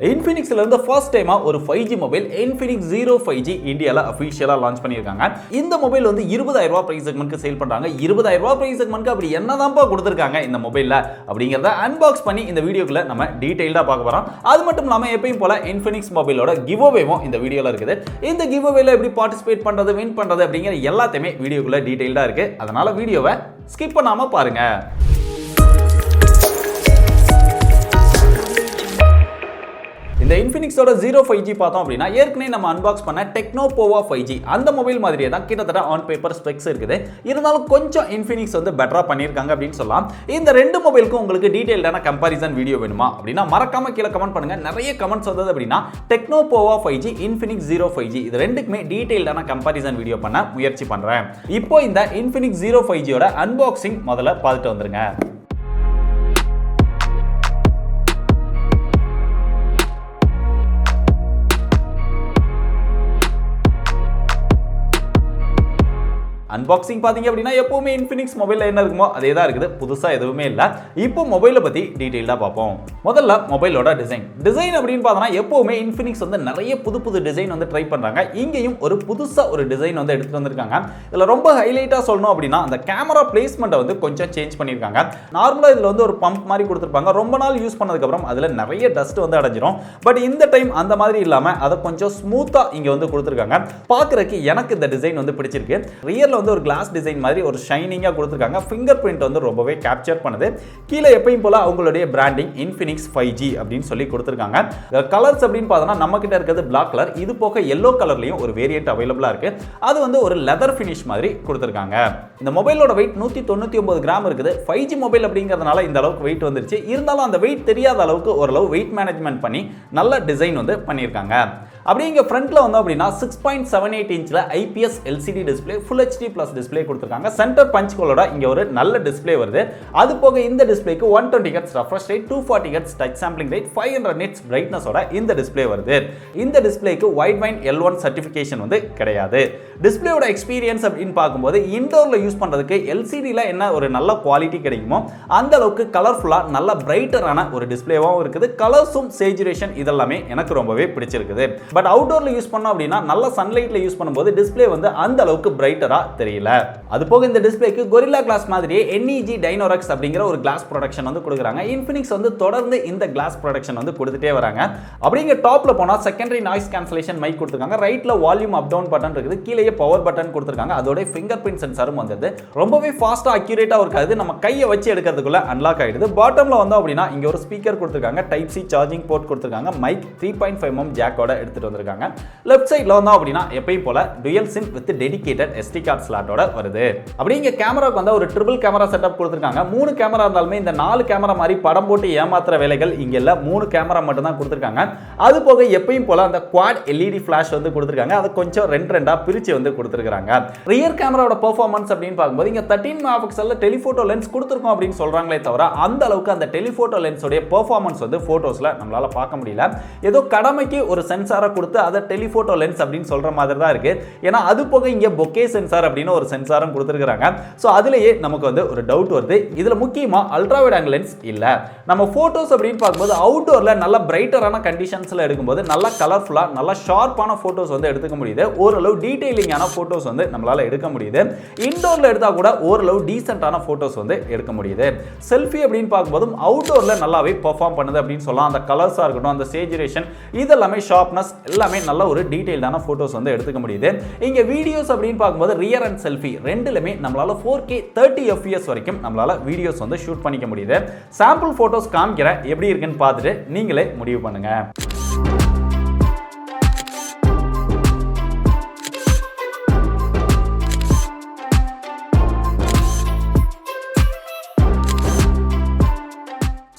Infinixல இருந்து ஃபர்ஸ்ட் டைமா ஒரு 5G மொபைல் Infinix 05G இந்தியால அபிஷியலா லான்ச் பண்ணிருக்காங்க. இந்த மொபைல் வந்து 20000 ரூபாய் பிரைஸ் செக்மென்ட்க்கு சேல் பண்றாங்க. 20000 ரூபாய் பிரைஸ் செக்மென்ட்க்கு அப்படி என்னதான்ப்பா கொடுத்திருக்காங்க இந்த மொபைல்ல அப்படிங்கறத அன்பாக்ஸ் பண்ணி இந்த வீடியோக்குள்ள நம்ம டீடைலா பார்க்க போறோம். அது மட்டும் இல்லாம எப்பவும் போல Infinix மொபைலோட கிவ் அவேவும் இந்த வீடியோல இருக்குது. இந்த கிவ் அவேல எப்படி பார்ட்டிசிபேட் பண்றது, வின் பண்றது அப்படிங்கற எல்லாத்தையுமே வீடியோக்குள்ள டீடைலா இருக்கு. அதனால வீடியோவை ஸ்கிப் பண்ணாம பாருங்க. இந்த Infinixோட 05G பார்த்தோம் அப்படின்னா ஏற்கனவே நம்ம அன்பாக்ஸ் பண்ண டெக்னோ போவா 5G அந்த மொபைல் மாதிரியே தான் கிட்டத்தட்ட ஆன் பேப்பர் ஸ்பெக்ஸ் இருக்குது. இருந்தாலும் கொஞ்சம் Infinix வந்து பெட்டரா பண்ணியிருக்காங்க அப்படின்னு சொல்லலாம். இந்த ரெண்டு மொபைலுக்கும் உங்களுக்கு டீடைல்டான கம்பேரிசன் வீடியோ வேணுமா அப்படின்னா மறக்காம கீழே கமெண்ட் பண்ணுங்க. நிறைய கமெண்ட்ஸ் வந்தது அப்படின்னா டெக்னோ போவா 5G Infinix 05G இது ரெண்டுக்குமே டீடைல்டான கம்பேரிசன் வீடியோ பண்ண முயற்சி பண்றேன். இப்போ இந்த Infinix 05Gயோட அன்பாக்சிங் முதல்ல பார்த்துட்டு வந்துருங்க. அன்பாக்சிங் பாத்தீங்க அப்படின்னா எப்பவுமே Infinix மொபைல்ல என்ன இருக்குமோ அதே தான் இருக்குது. புதுசா எதுவுமே இல்ல. இப்போ மொபைலை பத்தி டீடைலா பார்ப்போம். முதல்ல மொபைலோட டிசைன் அப்படின்னு பார்த்தா எப்பவுமே Infinix வந்து நிறைய புது டிசைன் வந்து ட்ரை பண்றாங்க. இங்கேயும் ஒரு புதுசா ஒரு டிசைன் வந்து எடுத்துட்டு வந்திருக்காங்க. இதுல ரொம்ப ஹைலைட்டா சொல்லணும் அப்படின்னா அந்த கேமரா பிளேஸ்மெண்ட்டை வந்து கொஞ்சம் சேஞ்ச் பண்ணிருக்காங்க. நார்மலா இதுல வந்து ஒரு பம்ப் மாதிரி கொடுத்திருப்பாங்க. ரொம்ப நாள் யூஸ் பண்ணதுக்கு அப்புறம் அதுல நிறைய டஸ்ட் வந்து அடைஞ்சிரும். பட் இந்த டைம் அந்த மாதிரி இல்லாம அதை கொஞ்சம் ஸ்மூத்தா இங்க வந்து கொடுத்திருக்காங்க. பார்க்கறதுக்கு எனக்கு இந்த டிசைன் வந்து பிடிச்சிருக்கு. ரியர்ல வந்து ஒரு கிளாஸ் டிசைன் மாதிரி ஒரு ஷைனிங்கா கொடுத்திருக்காங்க. ஃபிங்கர் பிரிண்ட் வந்து ரொம்பவே கேப்சர் பண்ணுது. கீழ எப்பவும் போல அவங்களுடைய பிராண்டிங் Infinix 5G அப்படின்னு சொல்லி கொடுத்திருக்காங்க. கலர்ஸ் அப்படின்னு பார்த்தா நம்ம கிட்ட இருக்கிறது Black கலர். இது போக yellow கலர்லயும் ஒரு வேரியன்ட் அவைலபிளா இருக்கு. அது வந்து ஒரு லெதர் ஃபினிஷ் மாதிரி கொடுத்திருக்காங்க. இந்த மொபைலோட வெயிட் 199 கிராம் இருக்குது. 5G மொபைல் அப்படிங்கிறதுனால இந்த அளவுக்கு வெயிட் வந்துருச்சு. இருந்தாலும் அந்த வெயிட் தெரியாத அளவுக்கு ஓரளவு வெயிட் மேனேஜ்மெண்ட் பண்ணி நல்ல டிசைன் வந்து பண்ணியிருக்காங்க. அப்படியே இங்க ஃப்ரண்ட்ல வந்து அப்படின்னா 6.78 இன்ச்ல IPS LCD display Full HD Plus display கொடுத்திருக்காங்க. சென்டர் பஞ்ச் ஹோலோட இங்க ஒரு நல்ல டிஸ்ப்ளே வருது. அது போக இந்த டிஸ்ப்ளேக்கு 120 Hz refresh rate, 240 Hz touch sampling rate, 500 nits பிரைட்னஸோட இந்த டிஸ்ப்ளே வருது. இந்த டிஸ்ப்ளேக்கு வைட்வைன் L1 சர்டிஃபிகேஷன் வந்து கிடையாது. டிஸ்ப்ளேயோட எக்ஸ்பீரியன்ஸ் அப்படின்னு பார்க்கும்போது இன்டோர்ல யூஸ் பண்றதுக்கு LCDல என்ன ஒரு நல்ல குவாலிட்டி கிடைக்குமோ அந்த அளவுக்கு கலர்ஃபுல்லா நல்ல பிரைட்டரான ஒரு டிஸ்ப்ளேவாகவும் இருக்குது. கலர்ஸும் சேச்சுரேஷன் இதெல்லாமே எனக்கு ரொம்பவே பிடிச்சிருக்குது. பட் அவுட்டோர்ல யூஸ் பண்ணோம் அப்படின்னா நல்ல சன்லைட்ல யூஸ் பண்ணும்போது டிஸ்ப்ளே வந்து அந்த அளவுக்கு பிரைட்டரா தெரியல. அது போக இந்த டிஸ்ப்ளேக்கு கொரில்லா கிளாஸ் மாதிரியே NEG Dynorox அப்படிங்கிற ஒரு கிளாஸ் ப்ரொடக்ஷன் வந்து கொடுக்குறாங்க. Infinix வந்து தொடர்ந்து இந்த கிளாஸ் ப்ரொடக்ஷன் வந்து கொடுத்துட்டே வராங்க. அப்படிங்க டாப்ல போனா செகண்டரி நாய்ஸ் கேன்சலேஷன் மைக் கொடுத்திருக்காங்க. ரைட்ல வால்யூம் அப் டவுன் பட்டன் இருக்குது. கீழே பவர் பட்டன் கொடுத்திருக்காங்க. அதோட ஃபிங்கர் பிரிண்ட் சென்சாரும் வந்தது. ரொம்பவே ஃபாஸ்டா அக்யூரேட்டா இருக்காது. நம்ம கையை வச்சு எடுக்கிறதுக்குள்ள அன்லாக் ஆயிடுது. பாட்டம்ல வந்தோம் அப்படின்னா இங்க ஒரு ஸ்பீக்கர் கொடுத்திருக்காங்க. டைப் C சார்ஜிங் போர்ட் கொடுத்திருக்காங்க. மைக் 3.5mm ஜாக்கோட எடுத்துட்டு வந்திருக்காங்க. லெஃப்ட் சைடுல வந்தோம் அப்படின்னா எப்பயும் போல dual SIM with dedicated SD card ஸ்லாட்டோட வருது. அப்படியே இங்க கேமராக்கு வந்து ஒரு ட்ரிபிள் கேமரா செட்டப் கொடுத்திருக்காங்க. 3 கேமரா இருந்தாலுமே இந்த 4 கேமரா மாதிரி படம் போட்டு ஏமாத்துற வேலைகள் இங்க இல்ல. 3 கேமரா மட்டும் தான் கொடுத்திருக்காங்க. அது போக எப்பயும் போல அந்த குவாட் LED ஃபிளாஷ் வந்து கொடுத்திருக்காங்க. அது கொஞ்சம் ரெண்டா பிரிச்சு வந்து கொடுத்திருக்காங்க. ரியர் கேமராவோட பெர்ஃபார்மன்ஸ் அப்படின்னு பார்க்கும்போது இங்க 13 மெகாபிக்சல்ல டெலிஃபோட்டோ லென்ஸ் கொடுத்திருக்கோம் அப்படின்னு சொல்றாங்களே தவிர அந்த அளவுக்கு அந்த டெலிஃபோட்டோ லென்ஸோட பெர்ஃபார்மன்ஸ் வந்து போட்டோஸ்ல நம்மளால பார்க்க முடியல. ஏதோ கடமைக்கு ஒரு சென்சாரை கொடுத்து அதை டெலிஃபோட்டோ லென்ஸ் அப்படின்னு சொல்ற மாதிரி தான் இருக்கு. ஏன்னா அது போக இங்க பொக்கே சென்சார் அப்படின்னு ஒரு சென்சாரும் கொடுத்திருக்காங்க. சோ அதுலயே நமக்கு வந்து ஒரு டவுட் வருது. இதுல முக்கியமா அல்ட்ரா வைட் ஆங்கிள் லென்ஸ் இல்ல. நம்ம போட்டோஸ் அப்படின்னு பார்க்கும்போது அவுட்டோர்ல நல்ல பிரைட்டரான கண்டிஷன்ஸ்ல எடுக்கும்போது நல்ல கலர்ஃபுல்லா நல்ல ஷார்ப்பான போட்டோஸ் வந்து எடுத்துக்க முடியுது. ஓரளவு டீடைலிங்கான போட்டோஸ் வந்து நம்மளால எடுக்க முடியுது. இன்டோர்ல எடுத்தா கூட ஓரளவு டீசென்ட்டான போட்டோஸ் வந்து எடுக்க முடியுது. செல்ஃபி அப்படின்னு பார்க்கும்போது அவுட்டோர்ல நல்லாவே பெர்ஃபார்ம் பண்ணுது அப்படின்னு சொல்லலாம். அந்த கலர்ஸா இருக்கட்டும், அந்த சேச்சுரேஷன் இதெல்லாமே ஷார்ப்னஸ் எல்லாமே நல்ல ஒரு டீடைல்டான போட்டோஸ் வந்து எடுத்துக்க முடியுது. இங்க வீடியோஸ் அப்படின்னு பார்க்கும்போது ரியர் அண்ட் செல்ஃபி ரெண்டுலமே நம்மளால 4K 30 FPS வரைக்கும் நம்மளால வீடியோஸ் வந்து ஷூட் பண்ணிக்க முடியுது. சாம்பிள் போட்டோஸ் காமிக்கிறேன், எப்படி இருக்குன்னு பார்த்துட்டு நீங்களே முடிவு பண்ணுங்க.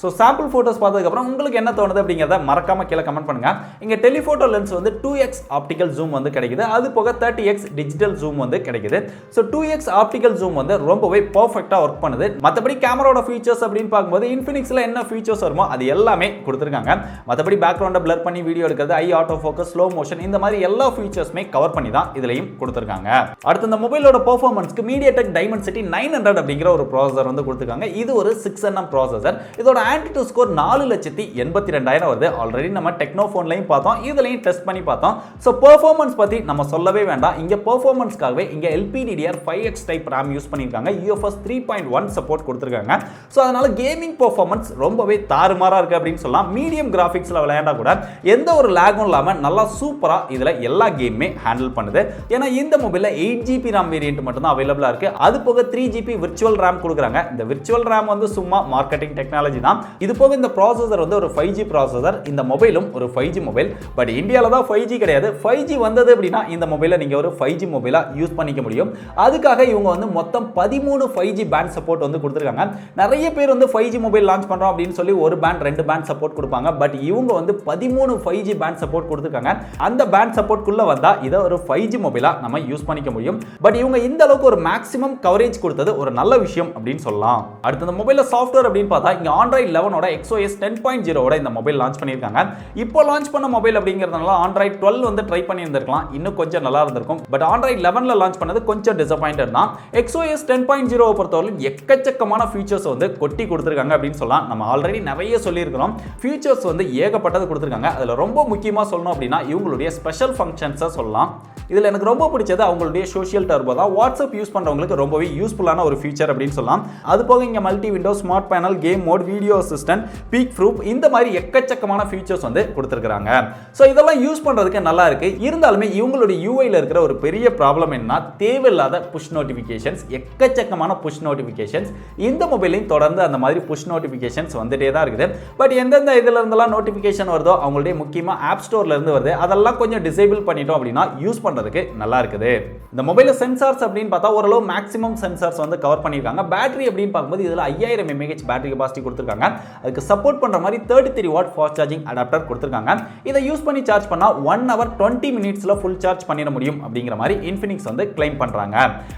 ஸோ சாம்பிள் ஃபோட்டோஸ் பார்த்ததுக்கப்புறம் உங்களுக்கு என்ன தோணுது அப்படிங்கிறத மறக்காம கீழே கமெண்ட் பண்ணுங்க. இங்கே டெலிஃபோட்டோ லென்ஸ் வந்து 2x ஆப்டிக்கல் ஜூம் வந்து கிடைக்குது. அது போக 30x டிஜிட்டல் ஜூம் வந்து கிடைக்குது. ஸோ 2x ஆப்டிக்கல் ஜூம் வந்து ரொம்பவே பர்ஃபெக்டாக ஒர்க் பண்ணுது. மற்றபடி கேமராவோட ஃபீச்சர்ஸ் அப்படின்னு பார்க்கும்போது இன்ஃபினிக்ஸில் என்ன ஃபீச்சர்ஸ் வருமோ அது எல்லாமே கொடுத்துருக்காங்க. மற்றபடி பேக்ரவுண்டை பிளர் பண்ணி வீடியோ எடுக்கிறது, ஐ ஆட்டோ ஃபோக்கஸ், ஸ்லோ மோஷன் இந்த மாதிரி எல்லா ஃபீச்சர்ஸுமே கவர் பண்ணி தான் இதுலையும் கொடுத்துருக்காங்க. அடுத்து இந்த மொபைலோட பெர்ஃபார்மன்ஸ்க்கு மீடியாடெக் டைமென்சிட்டி 900 அப்படிங்கிற ஒரு ப்ராசஸர் வந்து கொடுத்துருக்காங்க. இது ஒரு 6nm ப்ராசஸர். இதோட AnTuTu ஸ்கோர் 4,82,000 வருது. ஆல்ரெடி நம்ம டெக்னோ ஃபோன்லயும் பார்த்தோம், இதுலயும் டெஸ்ட் பண்ணி பார்த்தோம். சோ பெர்ஃபார்மன்ஸ் பத்தி நம்ம சொல்லவே வேண்டாம். இங்க பெர்ஃபார்மன்ஸ்க்காகவே இங்க LPDDR5X டைப் RAM யூஸ் பண்ணிருக்காங்க. UFS 3.1 சப்போர்ட் கொடுத்திருக்காங்க. சோ அதனால கேமிங் பெர்ஃபார்மன்ஸ் ரொம்பவே தாறுமாறா இருக்கு அப்படினு சொல்லலாம். மீடியம் கிராபிக்ஸ்ல விளையாண்டா கூட எந்த ஒரு லாகும் இல்லாம நல்லா சூப்பரா இதுல எல்லா கேமுமே ஹேண்டில் பண்ணுது. ஏன்னா இந்த மொபைல்ல 8GB RAM வேரியன்ட் மட்டும் தான் அவைலபிளா இருக்கு. அது போக 3GB விர்ச்சுவல் RAM கொடுக்குறாங்க. இந்த விர்ச்சுவல் RAM வந்து சும்மா மார்க்கெட்டிங் டெக்னாலஜி தான். இது போக இந்த ப்ராசஸர் வந்து ஒரு 5G ப்ராசஸர். இந்த மொபைலும் ஒரு 5G மொபைல். பட் இந்தியால தான் 5G கிடையாது. 5G வந்தது அப்படினா இந்த மொபைலை நீங்க ஒரு 5G மொபைலா யூஸ் பண்ணிக்க முடியும். அதுக்காக இவங்க வந்து மொத்தம் 13 5G பேண்ட் சப்போர்ட் வந்து கொடுத்திருக்காங்க. நிறைய பேர் வந்து 5G மொபைல் லான்ச் பண்றோம் அப்படின்னு சொல்லி ஒரு பேண்ட் 2 பேண்ட் சப்போர்ட் கொடுப்பாங்க. பட் இவங்க வந்து 13 5G பேண்ட் சப்போர்ட் கொடுத்திருக்காங்க. அந்த பேண்ட் சப்போர்ட் குள்ள வந்தா இத ஒரு 5G மொபைலா நம்ம யூஸ் பண்ணிக்க முடியும். பட் இவங்க இந்த அளவுக்கு ஒரு மேக்ஸிமம் கவரேஜ் கொடுத்தது ஒரு நல்ல விஷயம் அப்படின்னு சொல்லலாம். அடுத்து இந்த மொபைல்ல சாஃப்ட்வேர் அப்படின்னு பார்த்தா இங்க Android 11 ஓட XOS 10.0 ஓட இந்த மொபைல் லான்ச் பண்ணிருக்காங்க. இப்போ லான்ச் பண்ண மொபைல் அப்படிங்கிறதுனால Android 12 வந்து ட்ரை பண்ணி இருந்திருக்கலாம், இன்னும் கொஞ்சம் நல்லா இருந்திருக்கும். பட் Android 11ல லான்ச் பண்ணது கொஞ்சம் டிசப்பாயிண்டட் தான். XOS 10.0 பொறுத்தவரை எக்கச்சக்கமான ஃபீச்சர்ஸ் வந்து கொட்டி கொடுத்திருக்காங்க அப்படின்னு சொல்லலாம். நம்ம ஆல்ரெடி நிறைய சொல்லியிருக்கிறோம். ஃபீச்சர்ஸ் வந்து ஏகப்பட்டது கொடுத்திருக்காங்க. அதுல ரொம்ப முக்கியமா சொல்லணும் அப்படின்னா இவங்களுடைய ஸ்பெஷல் ஃபங்க்ஷன்ஸை சொல்லலாம். இதுல எனக்கு ரொம்ப பிடிச்சது அவங்களுடைய சோஷியல் டர்போ தான். வாட்ஸ்அப் யூஸ் பண்றவங்களுக்கு ரொம்பவே யூஸ்ஃபுல்லான ஒரு ஃபீச்சர் அப்படின்னு சொல்லலாம். அது போக இங்க multi window, smart panel, game mode, video assistant, peek proof இந்த மாதிரி எக்கச்சக்கமான ஃபீச்சர்ஸ் வந்து கொடுத்திருக்காங்க. சோ இதெல்லாம் யூஸ் பண்றதுக்கு நல்லா இருக்கு. இருந்தாலுமே இவங்களுடைய UIல இருக்கிற ஒரு பெரிய ப்ராப்ளம் என்னன்னா தேவையில்லாத புஷ் நோட்டிஃபிகேஷன்ஸ், எக்கச்சக்கமான புஷ் நோட்டிஃபிகேஷன்ஸ். இந்த மொபைலையும் தொடர்ந்து அந்த மாதிரி புஷ் நோட்டிஃபிகேஷன்ஸ் வந்துட்டே தான் இருக்குது. பட் எந்தெந்த இதுல இருந்தெல்லாம் நோட்டிஃபிகேஷன் வருதோ அவங்களுடைய முக்கியமா ஆப் ஸ்டோர்ல இருந்து வருது, அதெல்லாம் கொஞ்சம் டிசேபிள் பண்ணிட்டோம் அப்படின்னா யூஸ் பண்றதுக்கு நல்லா இருக்குது. இந்த மொபைல்ல சென்சார்ஸ் அப்படின்னு பார்த்தா ஓரளவு மேக்ஸிமம் சென்சார்ஸ் வந்து கவர் பண்ணிருக்காங்க. பேட்டரி அப்படின்னு பார்க்கும்போது இதுல 5000 mAh பேட்டரி கெபாசிட்டி கொடுத்திருக்காங்க. அதுக்கு சப்போர்ட் பண்ற மாதிரி 33 வாட் ஃபாஸ்ட் சார்ஜிங் அடாப்டர் கொடுத்திருக்காங்க. இதை யூஸ் பண்ணி சார்ஜ் பண்ணா 1 hour 20 minutesல ஃபுல் சார்ஜ் பண்ணிட முடியும் அப்படிங்கிற மாதிரி Infinix வந்து கிளைம் பண்றாங்க.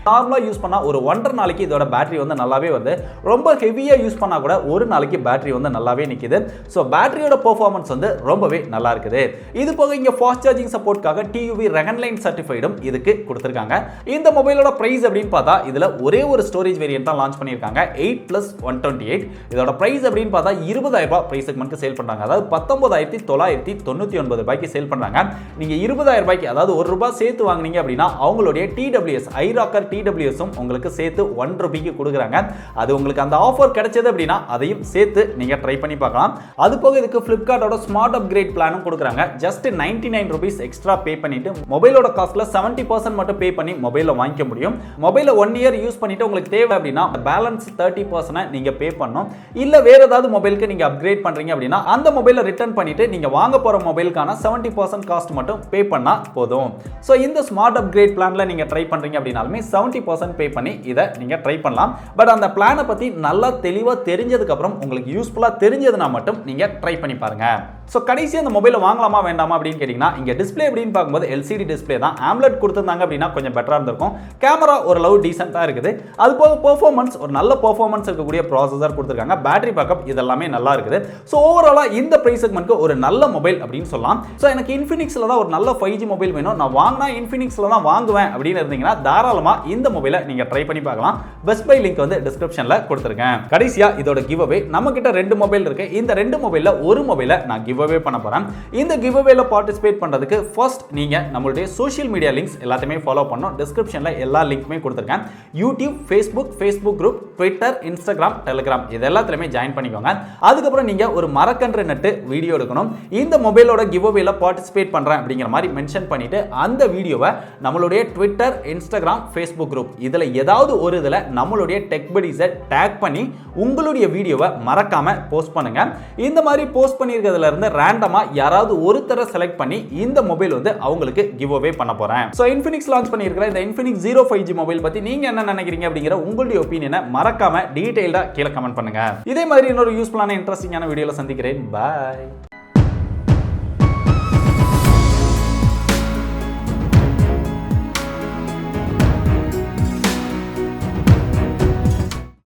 நார்மலா யூஸ் பண்ணா ஒரு 1.5 நாளைக்கு இதோட பேட்டரி வந்து நல்லாவே வருது. ரொம்ப ஹெவியா யூஸ் பண்ணா கூட ஒரு நாளைக்கு பேட்டரி வந்து நல்லாவே நிக்குது. சோ பேட்டரியோட பெர்ஃபார்மன்ஸ் வந்து ரொம்பவே நல்லா இருக்குது. இது போக இங்க ஃபாஸ்ட் சார்ஜிங் சப்போர்ட்காக TUV ரெகன்லைன் சர்டிஃபைடும் இதுக்கு கொடுத்திருக்காங்க. இந்த மொபைலோட பிரைஸ் அப்படின்னு பார்த்தா இதுல ஒரே ஒரு ஸ்டோரேஜ் வேரியன்ட் தான் லான்ச் பண்ணிருக்காங்க, 8+128. இதோட பிரைஸ் அப்படின்னு பார்த்தா 20,000 ரூபாய் பிரைஸ் செக்மென்ட்க்கு சேல் பண்றாங்க. அதாவது 19,999 ரூபாய்க்கு சேல் பண்றாங்க. நீங்க 20,000 ரூபாய்க்கு அதாவது 1 ரூபாய் சேர்த்து வாங்குனீங்க அப்படின்னா அவங்களுடைய TWS ஐராக்கர் TWSம் உங்களுக்கு சேர்த்து 1 ரூபாய்க்கு கொடுக்குறாங்க. அது உங்களுக்கு அந்த ஆஃபர் கிடைச்சது அப்படின்னா அதையும் சேர்த்து நீங்க ட்ரை பண்ணி பார்க்கலாம். அது போக இதுக்கு Flipkartோட ஸ்மார்ட் அப்கிரேட் பிளானும் கொடுக்குறாங்க. ஜஸ்ட் 99 ரூபீஸ் எக்ஸ்ட்ரா பே பண்ணிட்டு மொபைலோட காஸ்ட்ல 70% மட்டும் பே பண்ணி மொபைலை வாங்கிக்க முடியும். மொபைலை 1 year யூஸ் பண்ணிட்டு உங்களுக்கு தேவை அப்படின்னா பேலன்ஸ் 30% நீங்க பே பண்ணணும். இல்ல வேற ஏதாவது மொபைலுக்கு நீங்க அப்கிரேட் பண்றீங்க அப்படின்னா அந்த மொபைலை ரிட்டர்ன் பண்ணிட்டு நீங்க வாங்க போற மொபைலுக்கான 70% காஸ்ட் மட்டும் பே பண்ணா போதும். சோ இந்த ஸ்மார்ட் அப்கிரேட் பிளான்ல நீங்க ட்ரை பண்றீங்க அப்படினாலுமே 70% பே பண்ணி இதை நீங்க ட்ரை பண்ணலாம். பட் அந்த பிளானை பத்தி நல்லா தெளிவா தெரிஞ்சதுக்கு அப்புறம் உங்களுக்கு யூஸ்ஃபுல்லா தெரிஞ்சதுனா மட்டும் நீங்க ட்ரை பண்ணி பாருங்க. சோ கடைசியா இந்த மொபைலை வாங்கலாமா வேண்டாமா அப்படின்னு கேட்டீங்கன்னா இங்க டிஸ்ப்ளே அப்படின்னு பார்க்கும்போது LCD டிஸ்ப்ளே தான். AMOLED கொடுத்திருந்தாங்க அப்படின்னா கொஞ்சம் பெட்டரா இருந்திருக்கும். கேமரா ஓரளவு டீசென்ட்டா இருக்குது. அது போக பெர்ஃபார்மன்ஸ் ஒரு நல்ல பெர்ஃபார்மன்ஸ் இருக்கக்கூடிய ப்ராசஸர் கொடுத்திருக்காங்க. பேட்டரி பேக்கப் இதெல்லாமே நல்லா இருக்குது. சோ ஓவராலா இந்த பிரைஸ் செக்மென்ட்க்கு ஒரு நல்ல மொபைல் அப்படின்னு சொல்லலாம். சோ எனக்கு Infinixல தான் ஒரு நல்ல 5G மொபைல் வேணும், நான் வாங்கினா Infinixல தான் வாங்குவேன் அப்படின்னு இருந்தீங்கன்னா தாராளமா இந்த மொபைலை நீங்க ட்ரை பண்ணி பார்க்கலாம். பெஸ்ட் பை லிங்க் வந்து டிஸ்கிரிப்ஷன்ல கொடுத்திருக்கேன். கடைசியா இதோட கிவ் அவே நம்ம கிட்ட 2 மொபைல் இருக்கு. இந்த 2 மொபைல்ல ஒரு மொபைலை நான் கிவ் அவே பண்ண போறேன். இந்த கிவ் அவேல பார்ட்டிசிபேட் பண்றதுக்கு ஃபர்ஸ்ட் நீங்க நம்மளுடைய சோஷியல் மீடியா லிங்க்ஸ் எல்லாத்தையுமே ஃபாலோ பண்ணனும். டிஸ்கிரிப்ஷன்ல எல்லா லிங்க்குமே கொடுத்திருக்கேன். YouTube, Facebook group, Twitter, Instagram, Telegram இது எல்லாத்துலயுமே ஜாயின் பண்ணிக்கோங்க. அதுக்கப்புறம் நீங்க ஒரு மரக்கன்று நட்டு வீடியோ எடுக்கணும். இந்த மொபைலோட கிவ் அவேல பார்ட்டிசிபேட் பண்றேன் அப்படிங்கிற மாதிரி மென்ஷன் பண்ணிட்டு அந்த வீடியோவை நம்மளுடைய ட்விட்டர், இன்ஸ்டாகிராம், ஃபேஸ்புக் குரூப் இதுல ஏதாவது ஒரு இதுல நம்மளுடைய டெக் படீஸை டேக் பண்ணி உங்களுடைய வீடியோவை மறக்காம போஸ்ட் பண்ணுங்க. இந்த மாதிரி போஸ்ட் பண்ணியிருக்கிறதுல இருந்து ரேண்டமா யாராவது ஒருத்தரை செலக்ட் பண்ணி இந்த மொபைல் வந்து அவங்களுக்கு கிவ் அவே பண்ண போறேன். சோ Infinix லான்ச் பண்ணியிருக்கிற இந்த Infinix Zero 5G மொபைல் பத்தி நீங்க என்ன நினைக்கிறீங்க அப்படிங்கிற உங்களுடைய ஒப்பீனியனை மறக்காம டீடைலா கீழே கமெண்ட் பண்ணுங்க. இதே மாதிரி இன்னொரு யூஸ்ஃபுல்லான இன்ட்ரெஸ்டிங்கான வீடியோல சந்திக்கிறேன். பை.